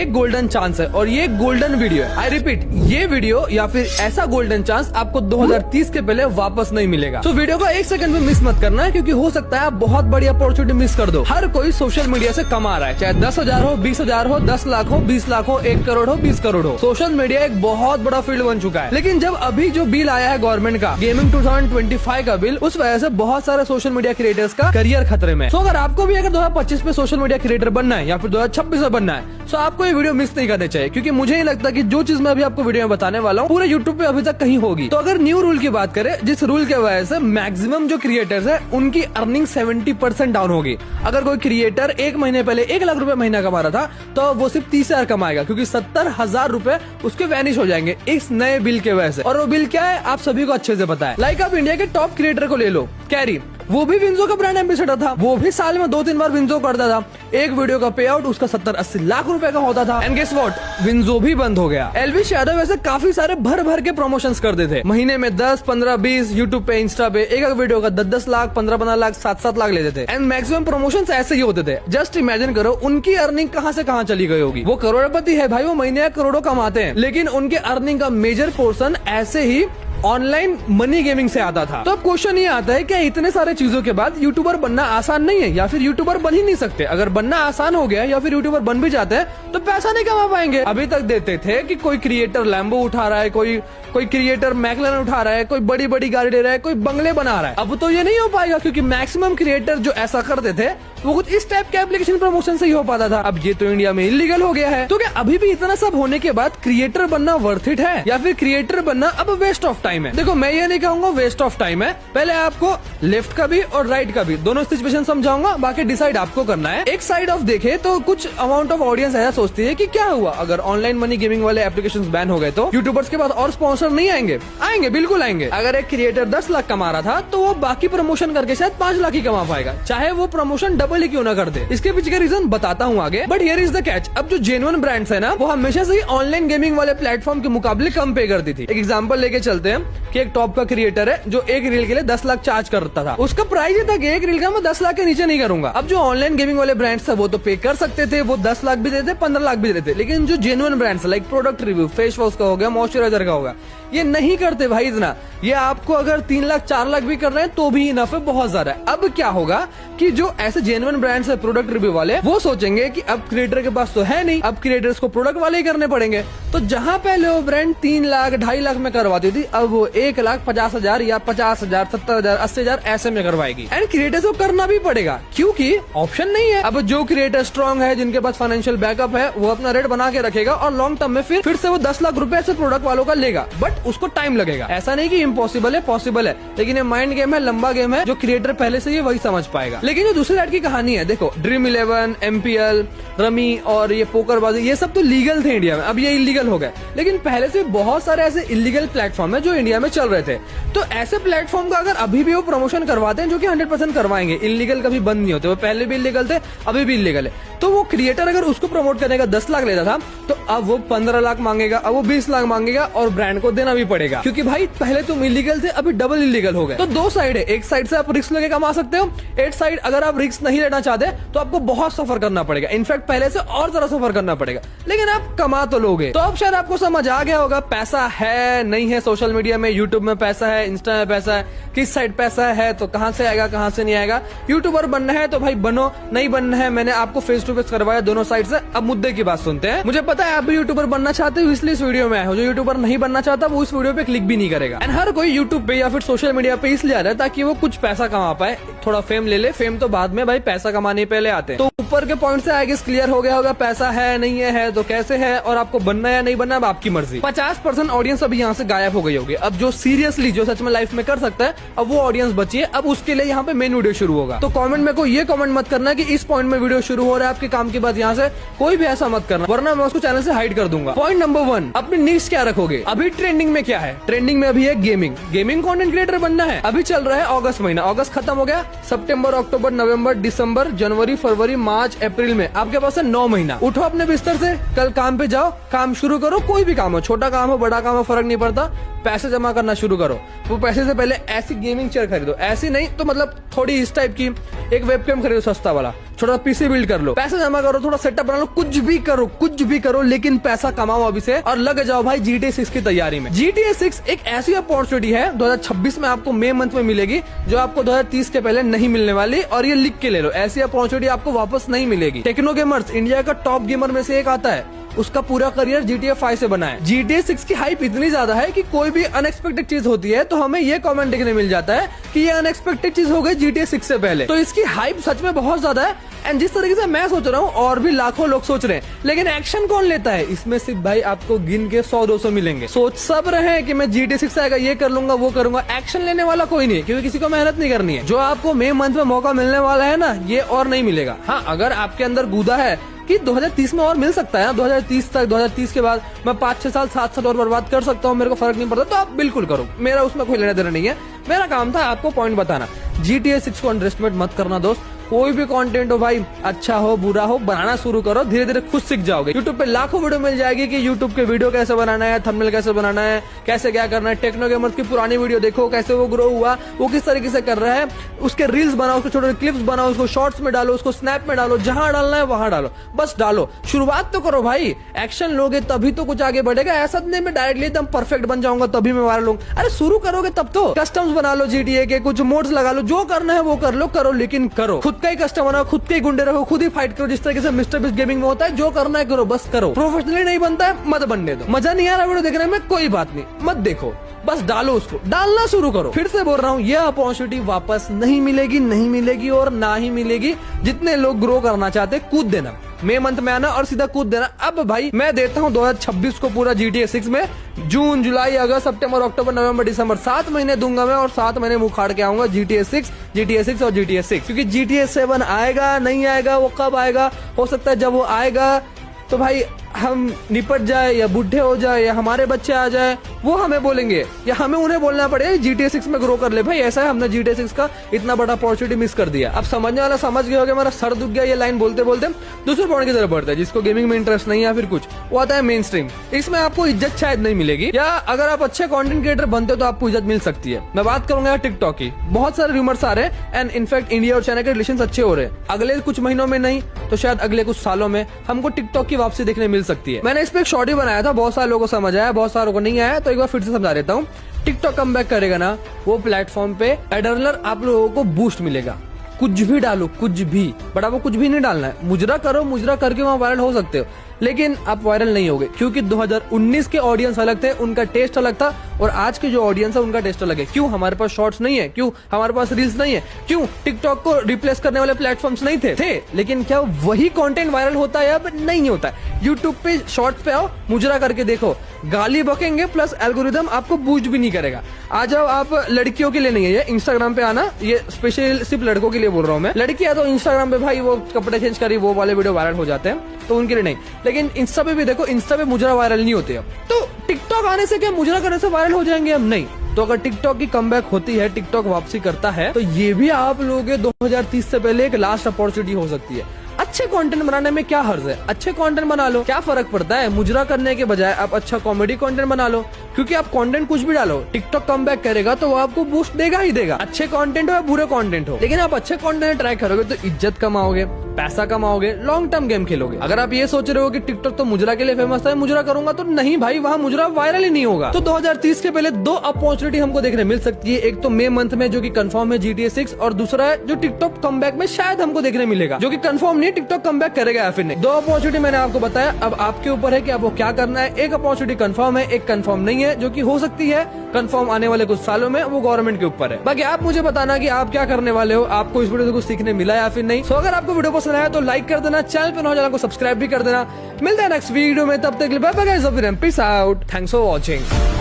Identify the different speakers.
Speaker 1: एक golden chance है और ये गोल्डन वीडियो है। आई रिपीट, ये वीडियो या फिर ऐसा गोल्डन चांस आपको 2030 के पहले वापस नहीं मिलेगा। तो वीडियो को एक सेकंड में मिस मत करना है, क्योंकि हो सकता है आप बहुत बड़ी अपॉर्चुनिटी मिस कर दो। हर कोई सोशल मीडिया से कमा रहा है, चाहे 10,000 हो, 20,000 हो, 10 लाख हो, 20 लाख हो, 1 करोड़ हो, 20 करोड़ हो। सोशल मीडिया एक बहुत बड़ा फील्ड बन चुका है। लेकिन जब अभी जो बिल आया है गवर्नमेंट का, गेमिंग 2025 का बिल, उस वजह से बहुत सारे सोशल मीडिया क्रिएटर्स का करियर खतरे में। तो अगर आपको भी अगर 2025 में सोशल मीडिया क्रिएटर बनना है या फिर 2026 में बनना है, तो आपको ये वीडियो मिस नहीं करनी चाहिए, क्योंकि मुझे नहीं लगता कि जो चीज मैं अभी आपको वीडियो में बताने वाला हूँ पूरे यूट्यूब पे अभी तक कहीं होगी। तो अगर न्यू रूल की बात करें, जिस रूल के वजह से मैक्सिमम जो क्रिएटर्स है उनकी अर्निंग 70% डाउन होगी। अगर कोई क्रिएटर 1 महीने पहले 1 लाख रुपए महीना कमा रहा था, तो वो सिर्फ 30,000 कमाएगा, क्योंकि 70,000 रुपए उसके वैनिश हो जाएंगे इस नए बिल के वजह से। और वो बिल क्या है आप सभी को अच्छे से पता है। लाइक आप इंडिया के टॉप क्रिएटर को ले लो, कैरी, वो भी विंजो का ब्रांड एम्बेसडर था। वो भी साल में 2-3 बार विंजो करता था। एक वीडियो का पे आउट उसका 70-80 लाख रुपए का होता था। एंड गेस व्हाट, विंजो भी बंद हो गया। एलविश यादव वैसे काफी सारे भर भर के प्रमोशंस करते थे, महीने में 10, 15, 20 यूट्यूब पे, इंस्टा पे एक वीडियो का 10-10 लाख, 15-15 लाख, 7-7 लाख लेते थे। एंड मैक्सिमम प्रमोशंस ऐसे ही होते थे। जस्ट इमेजिन करो उनकी अर्निंग कहां से कहां चली गई होगी। वो करोड़पति है भाई, वो महीने करोड़ों कमाते हैं, लेकिन उनके अर्निंग का मेजर पोर्शन ऐसे ही ऑनलाइन मनी गेमिंग से आता था। तो अब क्वेश्चन ये आता है कि इतने सारे चीजों के बाद यूट्यूबर बनना आसान नहीं है, या फिर यूट्यूबर बन ही नहीं सकते। अगर बनना आसान हो गया या फिर यूट्यूबर बन भी जाते हैं तो पैसा नहीं कमा पाएंगे। अभी तक देते थे कि कोई क्रिएटर लैम्बो उठा रहा है, कोई क्रिएटर मैकलैरन उठा रहा है, कोई बड़ी बड़ी गाड़ी ले रहा है, कोई बंगले बना रहा है। अब तो ये नहीं हो पाएगा, क्योंकि मैक्सिमम क्रिएटर जो ऐसा करते थे वो कुछ इस टाइप के एप्लीकेशन प्रमोशन से ही हो पाता था। अब ये तो इंडिया में इलीगल हो गया है। तो क्या अभी भी इतना सब होने के बाद क्रिएटर बनना वर्थ इट है, या फिर क्रिएटर बनना अब वेस्ट ऑफ टाइम है? देखो, मैं ये नहीं कहूंगा वेस्ट ऑफ टाइम है। पहले आपको लेफ्ट का भी और राइट का भी दोनों सिचुएशन समझाऊंगा, बाकी डिसाइड आपको करना है। एक साइड ऑफ देखे तो कुछ अमाउंट ऑफ ऑडियंस ऐसा सोचती है कि क्या हुआ अगर ऑनलाइन मनी गेमिंग वाले एप्लीकेशंस बैन हो गए तो यूट्यूबर्स के पास और स्पॉन्सर नहीं आएंगे? आएंगे, बिल्कुल आएंगे। अगर एक क्रिएटर 10 लाख कमा रहा था तो वो बाकी प्रमोशन करके शायद 5 लाख ही कमा पाएगा, चाहे वो प्रमोशन डबल ही क्यों ना कर दे। इसके पीछे का रीजन बताता हूँ आगे, but here is the catch. अब जो जेन्युइन ब्रांड्स है ना, वो हमेशा से ही ऑनलाइन गेमिंग वाले प्लेटफॉर्म के मुकाबले कम पे करती थी। एक एग्जांपल लेके चलते हैं कि एक टॉप का क्रिएटर है जो एक रील के लिए 10 लाख चार्ज करता था। उसका प्राइस ये था कि एक रील का मैं 10 लाख के नीचे नहीं करूंगा। अब जो ऑनलाइन गेमिंग वाले ब्रांड्स है वो तो पे कर सकते थे, वो 10 लाख भी देते, 15 लाख भी देते, लेकिन जो genuine brands like product review, face wash का हो गया, मॉइस्चराइजर का होगा, ये नहीं करते भाई इतना। ये आपको अगर 3 लाख 4 लाख भी कर रहे हैं तो भी इनफ है, बहुत ज्यादा है। अब क्या होगा कि जो ऐसे जेन्युइन ब्रांड्स है प्रोडक्ट रिव्यू वाले, वो सोचेंगे कि अब क्रिएटर के पास तो है नहीं, अब क्रिएटर्स को प्रोडक्ट वाले ही करने पड़ेंगे। तो जहां पहले वो ब्रांड 3 लाख 2.5 लाख में करवाती थी, अब वो 1,50,000 या 50,000, 70,000, 80,000 ऐसे में करवाएगी। एंड क्रिएटर्स को करना भी पड़ेगा, क्योंकि ऑप्शन नहीं है। अब जो क्रिएटर स्ट्रॉन्ग है, जिनके पास फाइनेंशियल बैकअप है, वो अपना रेट बना के रखेगा और लॉन्ग टर्म में फिर से वो 10 लाख रुपए से प्रोडक्ट वालों का लेगा, बट उसको टाइम लगेगा। ऐसा नहीं कि इम्पॉसिबल है, पॉसिबल है, लेकिन ये माइंड गेम है, लंबा गेम है। जो क्रिएटर पहले से ये वही समझ पाएगा। लेकिन जो दूसरी साइड की कहानी है, देखो ड्रीम 11, MPL, रमी और ये पोकरबाजी, ये सब तो लीगल थे इंडिया में, अब ये इलीगल हो गए। लेकिन पहले से बहुत सारे ऐसे इलीगल प्लेटफॉर्म है जो इंडिया में चल रहे थे। तो ऐसे प्लेटफॉर्म का अगर अभी भी वो प्रमोशन करवाते हैं, जो कि 100% करवाएंगे, इलीगल कभी बंद नहीं होते, वो पहले भी इलीगल थे, अभी भी इलीगल है। तो वो क्रिएटर अगर उसको प्रमोट करने का 10 लाख लेता था, तो अब वो 15 लाख मांगेगा, अब वो 20 लाख मांगेगा, और ब्रांड को देना भी पड़ेगा, क्योंकि भाई पहले तुम इलीगल थे, अभी डबल इलीगल हो गए। तो दो साइड है, एक साइड से आप रिस्क लेके कमा सकते हो, एक साइड अगर आप रिस्क नहीं लेना चाहते तो आपको बहुत सफर करना पड़ेगा, इनफैक्ट पहले से और ज्यादा सफर करना पड़ेगा, लेकिन आप कमा तो लोगे। तो अब शायद आपको समझ आ गया होगा पैसा है नहीं है सोशल मीडिया में, यूट्यूब में पैसा है, इंस्टा में पैसा है, किस साइड पैसा है, तो कहां से आएगा कहां से नहीं आएगा। यूट्यूबर बनना है तो भाई बनो, नहीं बनना है मैंने आपको फेस टू फेस करवाया दोनों साइड से। अब मुद्दे की बात सुनते हैं। मुझे पता है आप भी यूट्यूबर बनना चाहते हो, इसलिए इस वीडियो में आए हो। जो यूट्यूबर नहीं बनना चाहता वो इस वीडियो पे क्लिक भी नहीं करेगा। एंड हर कोई यूट्यूब पे या फिर सोशल मीडिया पे इसलिए आ रहा है ताकि वो कुछ पैसा कमा पाए, थोड़ा फेम ले ले। फेम तो बाद में भाई, पैसा कमाने पहले आते हैं। तो ऊपर के पॉइंट से आई गेस क्लियर हो गया होगा, पैसा है नहीं है तो कैसे है, और आपको बनना है या नहीं बनना, अब आपकी मर्जी। 50% ऑडियंस अभी यहाँ से गायब हो गई होगी। अब जो सीरियसली जो सच में लाइफ में कर सकता है, अब वो ऑडियंस बची है। अब उसके लिए यहाँ पे मेन वीडियो शुरू होगा। तो कमेंट में कोई ये कमेंट मत करना कि इस पॉइंट में वीडियो शुरू हो रहा है आपके काम की बात, यहाँ से कोई भी ऐसा मत करना, वरना मैं उसको चैनल से हाइड कर दूंगा। पॉइंट नंबर 1, अपनी निश क्या रखोगे। अभी ट्रेंडिंग में क्या है? ट्रेंडिंग में अभी है गेमिंग कंटेंट क्रिएटर बनना है। अभी चल रहा है अगस्त महीना, अगस्त खत्म हो गया, सितंबर, अक्टूबर, नवंबर, दिसंबर, जनवरी, फरवरी, मार्च, अप्रैल में आपके पास है 9 महीना। उठो अपने बिस्तर से, कल काम पे जाओ, काम शुरू करो। कोई भी काम हो, छोटा काम हो बड़ा काम हो, फर्क नहीं पड़ता, पैसे जमा करना शुरू करो। वो पैसे से पहले ऐसी गेमिंग चेयर खरीदो, ऐसी नहीं तो मतलब थोड़ी इस टाइप की एक वेबकैम खरीदो सस्ता वाला, छोटा पीसी बिल्ड कर लो, पैसा जमा करो, थोड़ा सेटअप बना लो, कुछ भी करो, लेकिन पैसा कमाओ अभी से और लग जाओ भाई GTA 6 की तैयारी में। GTA 6 एक ऐसी अपॉर्चुनिटी है 2026 में आपको मई मंथ में मिलेगी, जो आपको 2030 के पहले नहीं मिलने वाली। और ये लिख के ले लो, ऐसी अपॉर्चुनिटी आपको वापस नहीं मिलेगी। टेक्नो गेमर्स इंडिया का टॉप गेमर में से एक आता है, उसका पूरा करियर GTA 5 से बना है। GTA 6 की हाइप इतनी ज्यादा है कि कोई भी अनएक्सपेक्टेड चीज होती है तो हमें ये कमेंट देखने मिल जाता है कि ये अनएक्सपेक्टेड चीज हो गई GTA 6 से पहले। तो इसकी हाइप सच में बहुत ज्यादा है। एंड जिस तरीके से मैं सोच रहा हूँ और भी लाखों लोग सोच रहे हैं, लेकिन एक्शन कौन लेता है? इसमें सिर्फ भाई आपको गिन के 100-200 मिलेंगे। सोच सब रहे हैं कि मैं GTA 6 आएगा ये कर लूंगा वो करूंगा, एक्शन लेने वाला कोई नहीं है, क्योंकि किसी को मेहनत नहीं करनी है। जो आपको मई मंथ में मौका मिलने वाला है ना, ये और नहीं मिलेगा। हाँ, अगर आपके अंदर गुदा है कि 2030 में और मिल सकता है, 2030 तक, 2030 के बाद मैं 5-6 साल 7 साल और बर्बाद कर सकता हूँ, मेरे को फर्क नहीं पड़ता, तो आप बिल्कुल करो, मेरा उसमें कोई लेना देना नहीं है। मेरा काम था आपको पॉइंट बताना। GTA 6 को अंडरएस्टिमेट मत करना दोस्त। कोई भी कंटेंट हो भाई, अच्छा हो बुरा हो, बनाना शुरू करो, धीरे धीरे खुद सीख जाओगे। यूट्यूब पे लाखों वीडियो मिल जाएगी कि यूट्यूब के वीडियो कैसे बनाना है, थंबनेल कैसे बनाना है, कैसे क्या करना है। टेक्नो गेमर्स की पुरानी वीडियो देखो, कैसे वो ग्रो हुआ, वो किस तरीके से कर रहा है, उसके रील्स बनाओ, उसके छोटे क्लिप्स बनाओ, उसको शॉर्ट्स में डालो, उसको स्नैप में डालो, जहां डालना है वहां डालो, बस डालो, शुरुआत तो करो भाई। एक्शन लोगे तभी तो कुछ आगे बढ़ेगा। ऐसा नहीं मैं डायरेक्टली एकदम परफेक्ट बन जाऊंगा तभी मैं वायरल लूंगा। अरे शुरू करोगे तब तो। कस्टम्स बना लो GTA के, कुछ मोड्स लगा लो, जो करना है वो कर लो, करो, लेकिन करो। खुद का ही कस्टम बनाओ, खुद के गुंडे रहो, खुद ही फाइट करो, जिस तरीके से मिस्टर बीस्ट गेमिंग में होता है। जो करना है करो, बस करो। प्रोफेशनली नहीं बनता है मत बनने दो। मजा नहीं आ रहा वीडियो देखने में, कोई बात नहीं, मत देखो, बस डालो, उसको डालना शुरू करो। फिर से बोल रहा हूँ, ये अपॉर्चुनिटी वापस नहीं मिलेगी और ना ही मिलेगी। जितने लोग ग्रो करना चाहते कूद देना, मई मंथ में आना और सीधा कूद देना। अब भाई मैं देता हूँ 2026 को पूरा GTA 6 में, जून जुलाई अगस्त सितंबर अक्टूबर नवंबर दिसंबर 7 महीने दूंगा मैं, और 7 महीने मुंह खाड़ के आऊंगा GTA 6 और GTA 6। क्योंकि GTA 7 आएगा नहीं आएगा, वो कब आएगा, हो सकता है जब वो आएगा तो भाई हम निपट जाए या बूढ़े हो जाए या हमारे बच्चे आ जाए, वो हमें बोलेंगे या हमें उन्हें बोलना पड़े GTA 6 में ग्रो कर ले। भाई ऐसा है, हमने GTA 6 का इतना बड़ा अपॉर्चुनिटी मिस कर दिया। अब समझने वाला समझ गया होगा, मेरा सर दुख गया ये लाइन बोलते बोलते। दूसरे पॉइंट की तरफ बढ़ता है, जिसको गेमिंग में इंटरेस्ट नहीं है फिर कुछ, वो आता है मेन स्ट्रीम। इसमें आपको इज्जत शायद नहीं मिलेगी, या अगर आप अच्छे कंटेंट क्रिएटर बनते हो तो आपको इज्जत मिल सकती है। मैं बात करूंगा टिकटॉक की। बहुत सारे रूमर्स आ रहे हैं एंड इनफैक्ट इंडिया और चाइना के रिलेशन अच्छे हो रहे हैं। अगले कुछ महीनों में नहीं तो शायद अगले कुछ सालों में हमको टिकटॉक की वापसी देखने मिल सकती है। मैंने इस पे एक शॉर्ट ही बनाया था, बहुत सारे लोगों को समझ आया, बहुत सारे लोगों को नहीं आया, तो एक बार फिर से समझा देता हूँ। टिकटॉक कम बैक करेगा ना, वो प्लेटफॉर्म पे एडर्नर आप लोगों को बूस्ट मिलेगा। कुछ भी डालो, कुछ भी, बट आपको कुछ भी नहीं डालना है। मुजरा करो, मुजरा करके वहां वायरल हो सकते हो, लेकिन आप वायरल नहीं होगे, क्योंकि 2019 के ऑडियंस अलग थे, उनका टेस्ट अलग था, और आज के जो ऑडियंस है उनका टेस्ट अलग है। क्यों? हमारे पास शॉर्ट्स नहीं है, क्यों हमारे पास रील्स नहीं है, क्यों टिकटॉक को रिप्लेस करने वाले प्लेटफॉर्म्स नहीं थे, लेकिन क्या वही कंटेंट वायरल होता है? अब नहीं होता है। यूट्यूब पे शॉर्ट्स पे आओ, मुजरा करके देखो, गाली बकेंगे प्लस एल्गोरिदम आपको बूस्ट भी नहीं करेगा। आ जाओ, आप लड़कियों के लिए नहीं है ये, इंस्टाग्राम पे आना, ये स्पेशल सिर्फ लड़कों के लिए बोल रहा हूँ मैं। लड़कियां तो इंस्टाग्राम पे भाई वो कपड़े चेंज करी वो वाले वीडियो वायरल हो जाते हैं, तो उनके लिए नहीं। लेकिन इंस्टा पे भी देखो, इंस्टा पे मुजरा वायरल नहीं होते अब। तो टिकटॉक आने से क्या मुजरा करने से वायरल हो जाएंगे? अब नहीं। तो अगर टिकटॉक की कमबैक होती है, टिकटॉक वापसी करता है, तो ये भी आप लोगों के 2030 से पहले एक लास्ट अपॉर्चुनिटी हो सकती है। अच्छे कंटेंट बनाने में क्या हर्ज है? अच्छे कंटेंट बना लो, क्या फर्क पड़ता है? मुजरा करने के बजाय आप अच्छा कॉमेडी कंटेंट बना लो, क्योंकि आप कंटेंट कुछ भी डालो, टिकटॉक कमबैक करेगा तो वो आपको बूस्ट देगा ही देगा, अच्छे कंटेंट हो या बुरे कंटेंट हो। लेकिन आप अच्छे कंटेंट ट्राई करोगे तो इज्जत कमाओगे, पैसा कमाओगे, लॉन्ग टर्म गेम खेलोगे। अगर आप ये सोच रहे हो कि टिकटॉक तो मुजरा के लिए फेमस है, मुजरा करूंगा, तो नहीं भाई, वहाँ मुजरा वायरल ही नहीं होगा। तो 2030 के पहले 2 अपॉर्चुनिटी हमको देखने मिल सकती है। एक तो मई मंथ में जो कि कंफर्म है GTA 6, और दूसरा है जो टिकटॉक कमबैक में शायद हमको देखने मिलेगा, जो कि कंफर्म नहीं है टिकटॉक कमबैक करेगा या फिर नहीं। 2 अपॉर्चुनिटी मैंने आपको बताया, अब आपके ऊपर है कि आपको क्या करना है। एक अपॉर्चुनिटी कंफर्म है, एक कंफर्म नहीं है, जो कि हो सकती है कंफर्म आने वाले कुछ सालों में, वो गवर्नमेंट के ऊपर है। बाकी आप मुझे बताना कि आप क्या करने वाले हो, आपको इस वीडियो से कुछ सीखने मिला या फिर नहीं। सो अगर आपको वीडियो पसंद आया तो लाइक कर देना, चैनल पे नए हो चैनल को सब्सक्राइब भी कर देना। मिलते हैं नेक्स्ट वीडियो में, तब तक के लिए bye bye guys, peace out, thanks for watching.